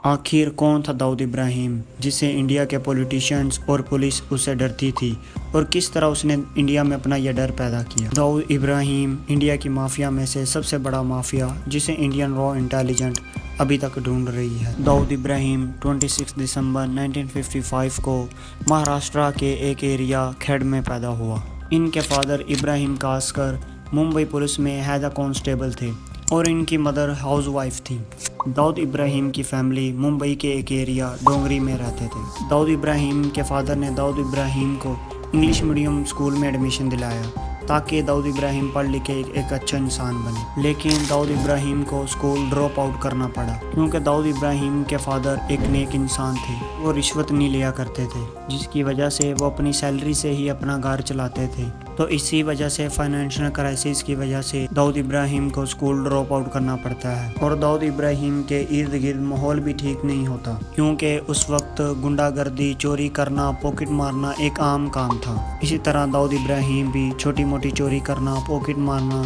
آخر کون تھا داؤد ابراہیم جسے انڈیا کے پولیٹیشینز اور پولیس اسے ڈرتی تھی، اور کس طرح اس نے انڈیا میں اپنا یہ ڈر پیدا کیا؟ داؤد ابراہیم انڈیا کی مافیا میں سے سب سے بڑا مافیا جسے انڈین را انٹیلیجنٹ ابھی تک ڈھونڈ رہی ہے۔ داؤد ابراہیم 26 دسمبر 1955 کو مہاراشٹرا کے ایک ایریا کھیڑ میں پیدا ہوا۔ ان کے فادر ابراہیم کاسکر ممبئی پولیس میں ہیڈ کانسٹیبل تھے اور ان کی مدر ہاؤس وائف تھی۔ داؤد ابراہیم کی فیملی ممبئی کے ایک ایریا ڈونگری میں رہتے تھے۔ داؤد ابراہیم کے فادر نے داؤد ابراہیم کو انگلش میڈیم اسکول میں ایڈمیشن دلایا تاکہ داؤد ابراہیم پڑھ لکھ کے ایک اچھا انسان بنے، لیکن داؤد ابراہیم کو اسکول ڈراپ آؤٹ کرنا پڑا کیونکہ داؤد ابراہیم کے فادر ایک نیک انسان تھے۔ وہ رشوت نہیں لیا کرتے تھے، جس کی وجہ سے وہ اپنی سیلری سے ہی اپنا گھر چلاتے تھے، تو اسی وجہ سے فائنینشیل کرائسس کی وجہ سے داؤد ابراہیم کو اسکول ڈراپ آؤٹ کرنا پڑتا ہے۔ اور داؤد ابراہیم کے ارد گرد ماحول بھی ٹھیک نہیں ہوتا کیونکہ اس وقت گنڈا گردی، چوری کرنا، پاکٹ مارنا ایک عام کام تھا۔ اسی طرح داؤد ابراہیم بھی چھوٹی موٹی چوری کرنا، پاکٹ مارنا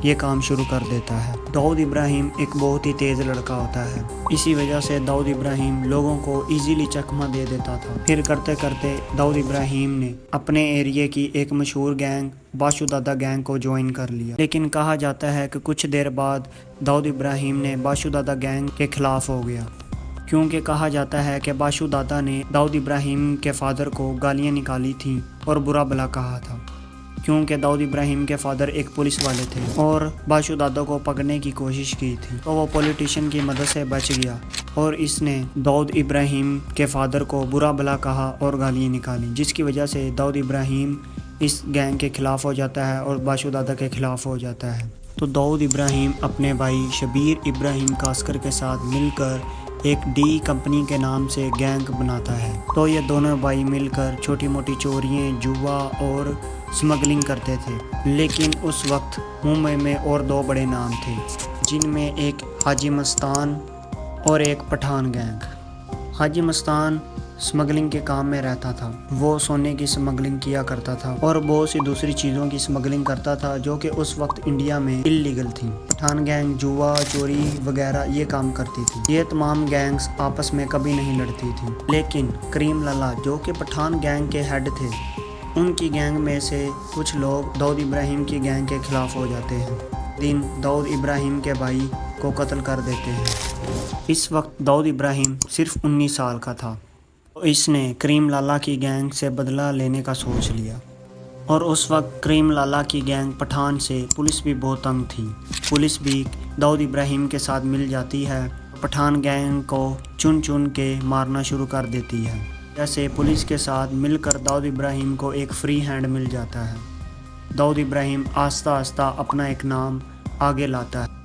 یہ کام شروع کر دیتا ہے۔ داؤد ابراہیم ایک بہت ہی تیز لڑکا ہوتا ہے، اسی وجہ سے داؤد ابراہیم لوگوں کو ایزیلی چکمہ دے دیتا تھا۔ پھر کرتے کرتے داؤد ابراہیم نے اپنے ایریے کی ایک مشہور گینگ باشو دادا گینگ کو جوائن کر لیا، لیکن کہا جاتا ہے کہ کچھ دیر بعد داؤد ابراہیم نے باشو دادا گینگ کے خلاف ہو گیا، کیونکہ کہا جاتا ہے کہ باشو دادا نے داؤد ابراہیم کے فادر کو گالیاں نکالی تھیں اور برا بھلا کہا تھا، کیونکہ داؤد ابراہیم کے فادر ایک پولیس والے تھے اور باشو دادا کو پکڑنے کی کوشش کی تھی، تو وہ پولیٹیشین کی مدد سے بچ گیا اور اس نے داؤد ابراہیم کے فادر کو برا بھلا کہا اور گالیاں نکالی، جس کی وجہ سے داؤد ابراہیم اس گینگ کے خلاف ہو جاتا ہے اور باشو دادا کے خلاف ہو جاتا ہے۔ تو داؤد ابراہیم اپنے بھائی شبیر ابراہیم کاسکر کے ساتھ مل کر ایک ڈی کمپنی کے نام سے گینگ بناتا ہے، تو یہ دونوں بھائی مل کر چھوٹی موٹی چوریاں، جوا اور سمگلنگ کرتے تھے۔ لیکن اس وقت ممبئی میں اور دو بڑے نام تھے، جن میں ایک حاجی مستان اور ایک پٹھان گینگ۔ حاجی مستان سمگلنگ کے کام میں رہتا تھا، وہ سونے کی سمگلنگ کیا کرتا تھا اور بہت سی دوسری چیزوں کی سمگلنگ کرتا تھا جو کہ اس وقت انڈیا میں انلیگل تھی۔ پٹھان گینگ جوا، چوری وغیرہ یہ کام کرتی تھی۔ یہ تمام گینگز آپس میں کبھی نہیں لڑتی تھی، لیکن کریم لالا جو کہ پٹھان گینگ کے ہیڈ تھے، ان کی گینگ میں سے کچھ لوگ داؤد ابراہیم کی گینگ کے خلاف ہو جاتے ہیں۔ دن داؤد ابراہیم کے بھائی کو قتل کر دیتے ہیں۔ اس وقت داؤد ابراہیم صرف 19 سال کا تھا۔ اس نے کریم لالا کی گینگ سے بدلہ لینے کا سوچ لیا، اور اس وقت کریم لالا کی گینگ پٹھان سے پولیس بھی بہت تنگ تھی۔ پولیس بھی داؤد ابراہیم کے ساتھ مل جاتی ہے، پٹھان گینگ کو چن چن کے مارنا شروع کر دیتی ہے۔ جیسے پولیس کے ساتھ مل کر داؤد ابراہیم کو ایک فری ہینڈ مل جاتا ہے، داؤد ابراہیم آہستہ آہستہ اپنا ایک نام آگے لاتا ہے۔